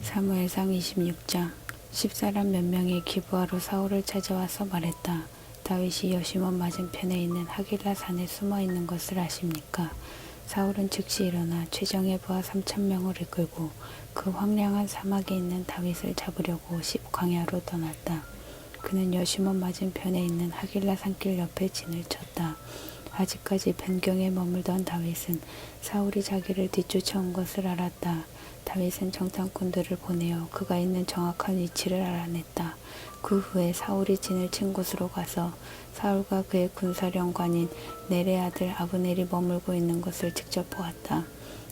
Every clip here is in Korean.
사무엘상 26장. 10사람 몇 명이 기브아로 사울을 찾아와서 말했다. 다윗이 여시몬 맞은편에 있는 하길라 산에 숨어 있는 것을 아십니까? 사울은 즉시 일어나 최정예 부하 3,000명을 이끌고 그 황량한 사막에 있는 다윗을 잡으려고 10광야로 떠났다. 그는 여시몬 맞은편에 있는 하길라 산길 옆에 진을 쳤다. 아직까지 변경에 머물던 다윗은 사울이 자기를 뒤쫓아온 것을 알았다. 다윗은 정탐꾼들을 보내어 그가 있는 정확한 위치를 알아냈다. 그 후에 사울이 진을 친 곳으로 가서 사울과 그의 군사령관인 넬의 아들 아브넬이 머물고 있는 것을 직접 보았다.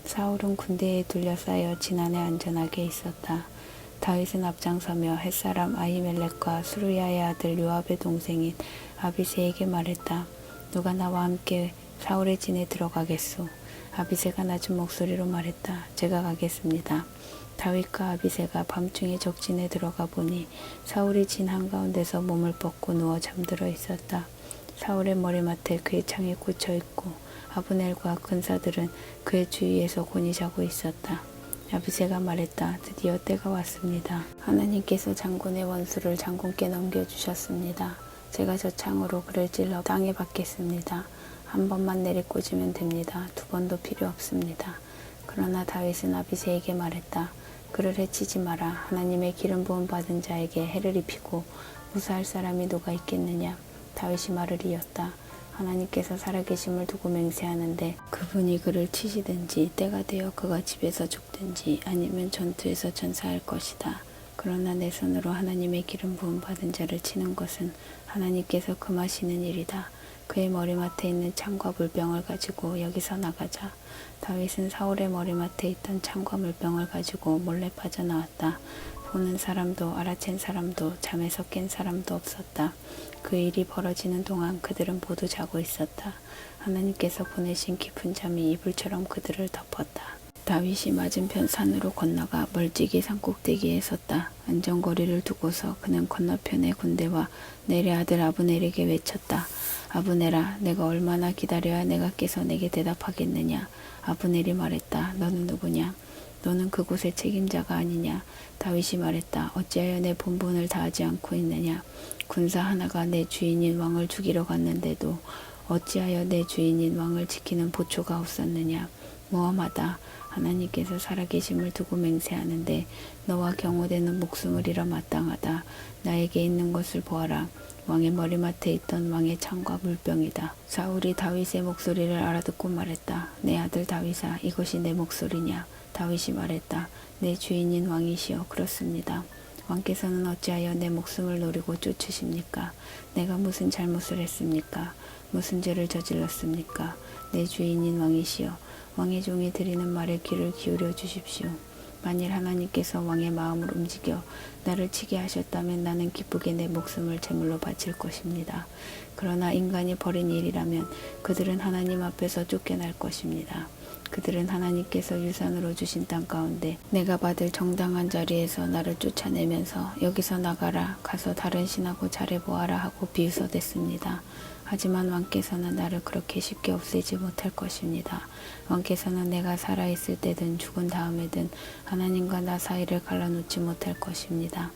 사울은 군대에 둘러싸여 진 안에 안전하게 있었다. 다윗은 앞장서며 햇사람 아히멜렉과 수르야의 아들 요압의 동생인 아비새에게 말했다. 누가 나와 함께 사울의 진에 들어가겠소? 아비새가 낮은 목소리로 말했다. 제가 가겠습니다. 다윗과 아비새가 밤중에 적진에 들어가 보니 사울이 진 한가운데서 몸을 뻗고 누워 잠들어 있었다. 사울의 머리맡에 그의 창이 꽂혀 있고 아브넬과 군사들은 그의 주위에서 곤히 자고 있었다. 아비새가 말했다. 드디어 때가 왔습니다. 하나님께서 장군의 원수를 장군께 넘겨주셨습니다. 제가 저 창으로 그를 찔러 땅에 박겠습니다. 한 번만 내리꽂으면 됩니다. 두 번도 필요 없습니다. 그러나 다윗은 아비새에게 말했다. 그를 해치지 마라. 하나님의 기름 부음 받은 자에게 해를 입히고 무사할 사람이 누가 있겠느냐. 다윗이 말을 이었다. 하나님께서 살아계심을 두고 맹세하는데 그분이 그를 치시든지 때가 되어 그가 집에서 죽든지 아니면 전투에서 전사할 것이다. 그러나 내 손으로 하나님의 기름 부음 받은 자를 치는 것은 하나님께서 금하시는 일이다. 그의 머리맡에 있는 창과 물병을 가지고 여기서 나가자. 다윗은 사울의 머리맡에 있던 창과 물병을 가지고 몰래 빠져나왔다. 보는 사람도 알아챈 사람도 잠에서 깬 사람도 없었다. 그 일이 벌어지는 동안 그들은 모두 자고 있었다. 하나님께서 보내신 깊은 잠이 이불처럼 그들을 덮었다. 다윗이 맞은편 산으로 건너가 멀찍이 산꼭대기에 섰다. 안전거리를 두고서 그는 건너편의 군대와 넬의 아들 아브넬에게 외쳤다. 아브넬아, 내가 얼마나 기다려야 내가 깨서 내게 대답하겠느냐. 아브넬이 말했다. 너는 누구냐? 너는 그곳의 책임자가 아니냐. 다윗이 말했다. 어찌하여 내 본분을 다하지 않고 있느냐. 군사 하나가 내 주인인 왕을 죽이러 갔는데도 어찌하여 내 주인인 왕을 지키는 보초가 없었느냐. 모함하다. 하나님께서 살아계심을 두고 맹세하는데 너와 경호되는 목숨을 잃어 마땅하다. 나에게 있는 것을 보아라. 왕의 머리맡에 있던 왕의 창과 물병이다. 사울이 다윗의 목소리를 알아듣고 말했다. 내 아들 다윗아, 이것이 내 목소리냐? 다윗이 말했다. 내 주인인 왕이시여, 그렇습니다. 왕께서는 어찌하여 내 목숨을 노리고 쫓으십니까? 내가 무슨 잘못을 했습니까? 무슨 죄를 저질렀습니까? 내 주인인 왕이시여, 왕의 종이 드리는 말에 귀를 기울여 주십시오. 만일 하나님께서 왕의 마음을 움직여 나를 치게 하셨다면 나는 기쁘게 내 목숨을 제물로 바칠 것입니다. 그러나 인간이 벌인 일이라면 그들은 하나님 앞에서 쫓겨날 것입니다. 그들은 하나님께서 유산으로 주신 땅 가운데 내가 받을 정당한 자리에서 나를 쫓아내면서 여기서 나가라, 가서 다른 신하고 잘해보아라 하고 비웃어댔습니다. 하지만 왕께서는 나를 그렇게 쉽게 없애지 못할 것입니다. 왕께서는 내가 살아있을 때든 죽은 다음에든 하나님과 나 사이를 갈라놓지 못할 것입니다.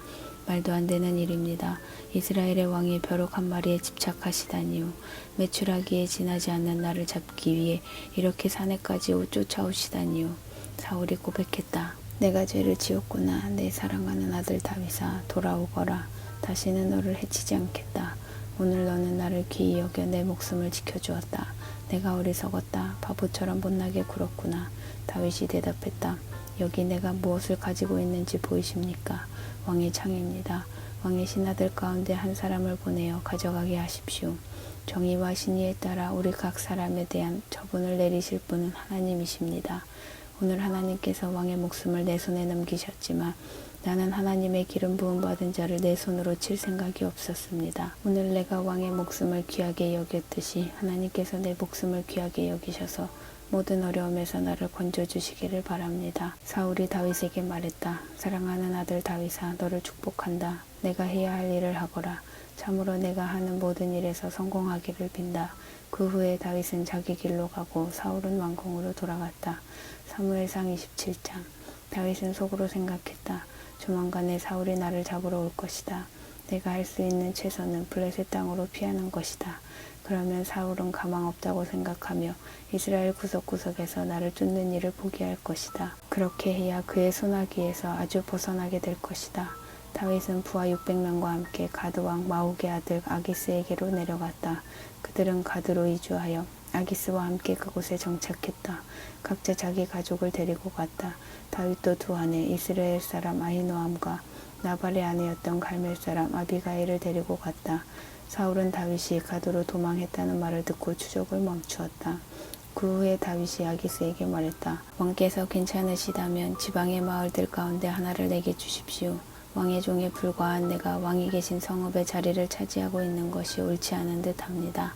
말도 안 되는 일입니다. 이스라엘의 왕이 벼룩 한 마리에 집착하시다니요. 매출하기에 지나지 않는 나를 잡기 위해 이렇게 산에까지 쫓아오시다니요. 사울이 고백했다. 내가 죄를 지었구나. 내 사랑하는 아들 다윗아, 돌아오거라. 다시는 너를 해치지 않겠다. 오늘 너는 나를 귀히 여겨 내 목숨을 지켜주었다. 내가 어리석었다. 바보처럼 못나게 굴었구나. 다윗이 대답했다. 여기 내가 무엇을 가지고 있는지 보이십니까? 왕의 창입니다. 왕의 신하들 가운데 한 사람을 보내어 가져가게 하십시오. 정의와 신의에 따라 우리 각 사람에 대한 처분을 내리실 분은 하나님이십니다. 오늘 하나님께서 왕의 목숨을 내 손에 넘기셨지만 나는 하나님의 기름 부음 받은 자를 내 손으로 칠 생각이 없었습니다. 오늘 내가 왕의 목숨을 귀하게 여겼듯이 하나님께서 내 목숨을 귀하게 여기셔서 모든 어려움에서 나를 건져주시기를 바랍니다. 사울이 다윗에게 말했다. 사랑하는 아들 다윗아, 너를 축복한다. 내가 해야 할 일을 하거라. 참으로 내가 하는 모든 일에서 성공하기를 빈다. 그 후에 다윗은 자기 길로 가고 사울은 왕궁으로 돌아갔다. 사무엘상 27장. 다윗은 속으로 생각했다. 조만간에 사울이 나를 잡으러 올 것이다. 내가 할 수 있는 최선은 블레셋 땅으로 피하는 것이다. 그러면 사울은 가망 없다고 생각하며 이스라엘 구석구석에서 나를 쫓는 일을 포기할 것이다. 그렇게 해야 그의 손아귀에서 아주 벗어나게 될 것이다. 다윗은 부하 600명과 함께 가드 왕 마옥의 아들 아기스에게로 내려갔다. 그들은 가드로 이주하여 아기스와 함께 그곳에 정착했다. 각자 자기 가족을 데리고 갔다. 다윗도 두 아내 이스라엘 사람 아히노암과 나발의 아내였던 갈멜 사람 아비가일을 데리고 갔다. 사울은 다윗이 가드로 도망했다는 말을 듣고 추적을 멈추었다. 그 후에 다윗이 아기스에게 말했다. 왕께서 괜찮으시다면 지방의 마을들 가운데 하나를 내게 주십시오. 왕의 종에 불과한 내가 왕이 계신 성읍의 자리를 차지하고 있는 것이 옳지 않은 듯합니다.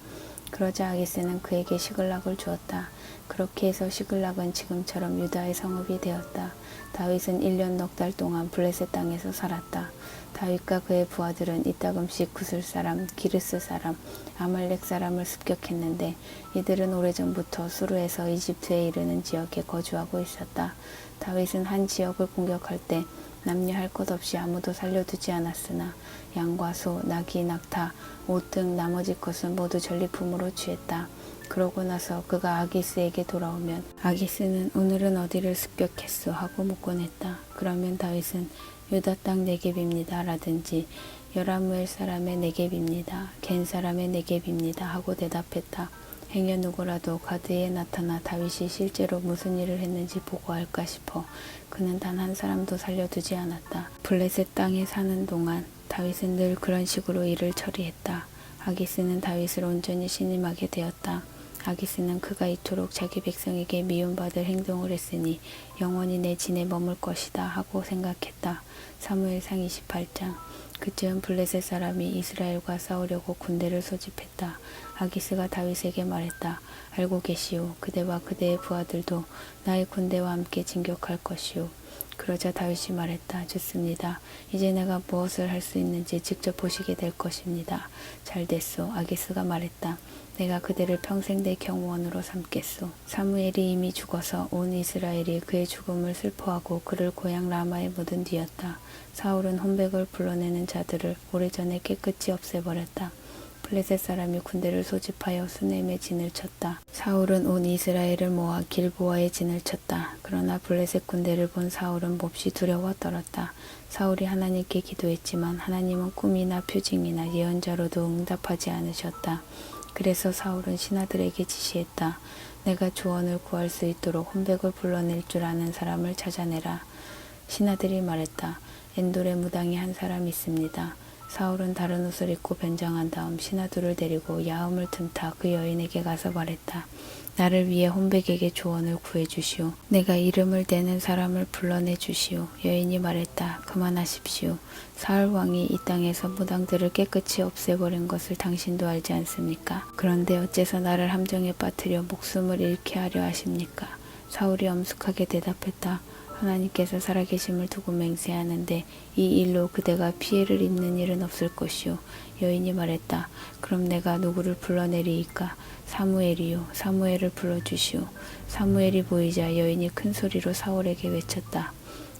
그러자 아기스는 그에게 시글락을 주었다. 그렇게 해서 시글락은 지금처럼 유다의 성읍이 되었다. 다윗은 1년 넉 달 동안 블레셋 땅에서 살았다. 다윗과 그의 부하들은 이따금씩 구슬 사람, 기르스 사람, 아말렉 사람을 습격했는데 이들은 오래전부터 수르에서 이집트에 이르는 지역에 거주하고 있었다. 다윗은 한 지역을 공격할 때 남녀 할 것 없이 아무도 살려두지 않았으나 양과 소, 나귀, 낙타, 옷 등 나머지 것은 모두 전리품으로 취했다. 그러고 나서 그가 아기스에게 돌아오면 아기스는 오늘은 어디를 습격했소 하고 묻곤 했다. 그러면 다윗은 유다 땅 네겝입니다 라든지 여라무엘 사람의 네겝입니다. 겐 사람의 네겝입니다 하고 대답했다. 행여 누구라도 가드에 나타나 다윗이 실제로 무슨 일을 했는지 보고할까 싶어 그는 단 한 사람도 살려두지 않았다. 블레셋 땅에 사는 동안 다윗은 늘 그런 식으로 일을 처리했다. 아기스는 다윗을 온전히 신임하게 되었다. 아기스는 그가 이토록 자기 백성에게 미움받을 행동을 했으니 영원히 내 진에 머물 것이다 하고 생각했다. 사무엘상 28장. 그쯤 블레셋 사람이 이스라엘과 싸우려고 군대를 소집했다. 아기스가 다윗에게 말했다. 알고 계시오. 그대와 그대의 부하들도 나의 군대와 함께 진격할 것이오. 그러자 다윗이 말했다. 좋습니다. 이제 내가 무엇을 할 수 있는지 직접 보시게 될 것입니다. 잘 됐소. 아기스가 말했다. 내가 그대를 평생 내 경호원으로 삼겠소. 사무엘이 이미 죽어서 온 이스라엘이 그의 죽음을 슬퍼하고 그를 고향 라마에 묻은 뒤였다. 사울은 혼백을 불러내는 자들을 오래전에 깨끗이 없애버렸다. 블레셋 사람이 군대를 소집하여 수넴의 진을 쳤다. 사울은 온 이스라엘을 모아 길보아의 진을 쳤다. 그러나 블레셋 군대를 본 사울은 몹시 두려워 떨었다. 사울이 하나님께 기도했지만 하나님은 꿈이나 표징이나 예언자로도 응답하지 않으셨다. 그래서 사울은 신하들에게 지시했다. 내가 조언을 구할 수 있도록 혼백을 불러낼 줄 아는 사람을 찾아내라. 신하들이 말했다. 엔돌의 무당이 한 사람 있습니다. 사울은 다른 옷을 입고 변장한 다음 신하들을 데리고 야음을 틈타 그 여인에게 가서 말했다. 나를 위해 혼백에게 조언을 구해주시오. 내가 이름을 대는 사람을 불러내 주시오. 여인이 말했다. 그만하십시오. 사울 왕이 이 땅에서 무당들을 깨끗이 없애버린 것을 당신도 알지 않습니까? 그런데 어째서 나를 함정에 빠뜨려 목숨을 잃게 하려 하십니까? 사울이 엄숙하게 대답했다. 하나님께서 살아계심을 두고 맹세하는데 이 일로 그대가 피해를 입는 일은 없을 것이오. 여인이 말했다. 그럼 내가 누구를 불러내리이까? 사무엘이요. 사무엘을 불러주시오. 사무엘이 보이자 여인이 큰 소리로 사울에게 외쳤다.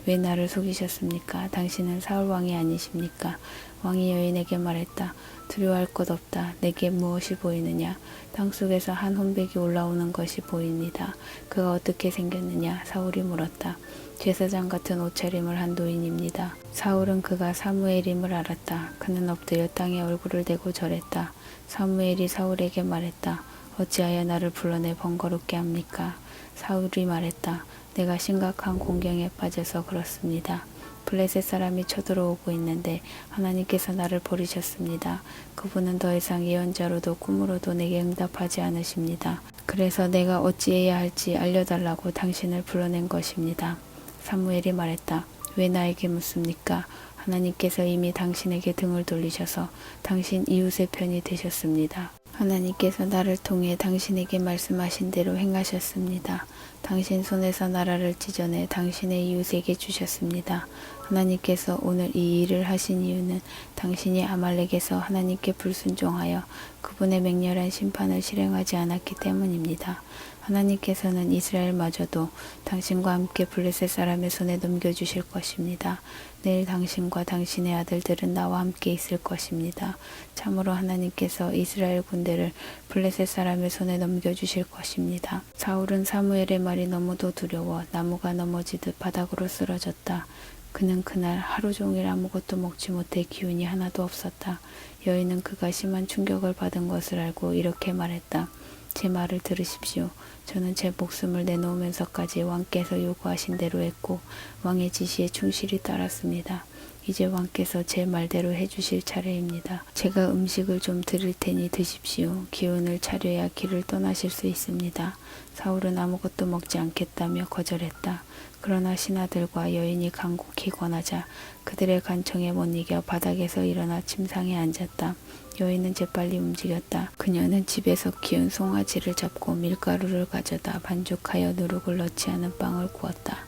왜 나를 속이셨습니까? 당신은 사울 왕이 아니십니까? 왕이 여인에게 말했다. 두려워할 것 없다. 내게 무엇이 보이느냐? 땅속에서 한 혼백이 올라오는 것이 보입니다. 그가 어떻게 생겼느냐? 사울이 물었다. 제사장 같은 옷차림을 한 노인입니다. 사울은 그가 사무엘임을 알았다. 그는 엎드려 땅에 얼굴을 대고 절했다. 사무엘이 사울에게 말했다. 어찌하여 나를 불러내 번거롭게 합니까? 사울이 말했다. 내가 심각한 공경에 빠져서 그렇습니다. 블레셋 사람이 쳐들어오고 있는데 하나님께서 나를 버리셨습니다. 그분은 더 이상 예언자로도 꿈으로도 내게 응답하지 않으십니다. 그래서 내가 어찌해야 할지 알려달라고 당신을 불러낸 것입니다. 사무엘이 말했다. 왜 나에게 묻습니까? 하나님께서 이미 당신에게 등을 돌리셔서 당신 이웃의 편이 되셨습니다. 하나님께서 나를 통해 당신에게 말씀하신 대로 행하셨습니다. 당신 손에서 나라를 찢어내 당신의 이웃에게 주셨습니다. 하나님께서 오늘 이 일을 하신 이유는 당신이 아말렉에서 하나님께 불순종하여 그분의 맹렬한 심판을 실행하지 않았기 때문입니다. 하나님께서는 이스라엘마저도 당신과 함께 블레셋 사람의 손에 넘겨주실 것입니다. 내일 당신과 당신의 아들들은 나와 함께 있을 것입니다. 참으로 하나님께서 이스라엘 군대를 블레셋 사람의 손에 넘겨주실 것입니다. 사울은 사무엘의 말이 너무도 두려워 나무가 넘어지듯 바닥으로 쓰러졌다. 그는 그날 하루 종일 아무것도 먹지 못해 기운이 하나도 없었다. 여인은 그가 심한 충격을 받은 것을 알고 이렇게 말했다. 제 말을 들으십시오. 저는 제 목숨을 내놓으면서까지 왕께서 요구하신 대로 했고 왕의 지시에 충실히 따랐습니다. 이제 왕께서 제 말대로 해주실 차례입니다. 제가 음식을 좀 드릴 테니 드십시오. 기운을 차려야 길을 떠나실 수 있습니다. 사울은 아무것도 먹지 않겠다며 거절했다. 그러나 신하들과 여인이 간곡히 권하자 그들의 간청에 못 이겨 바닥에서 일어나 침상에 앉았다. 여인은 재빨리 움직였다. 그녀는 집에서 키운 송아지를 잡고 밀가루를 가져다 반죽하여 누룩을 넣지 않은 빵을 구웠다.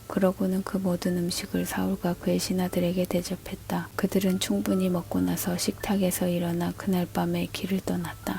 그러고는 그 모든 음식을 사울과 그의 신하들에게 대접했다. 그들은 충분히 먹고 나서 식탁에서 일어나 그날 밤에 길을 떠났다.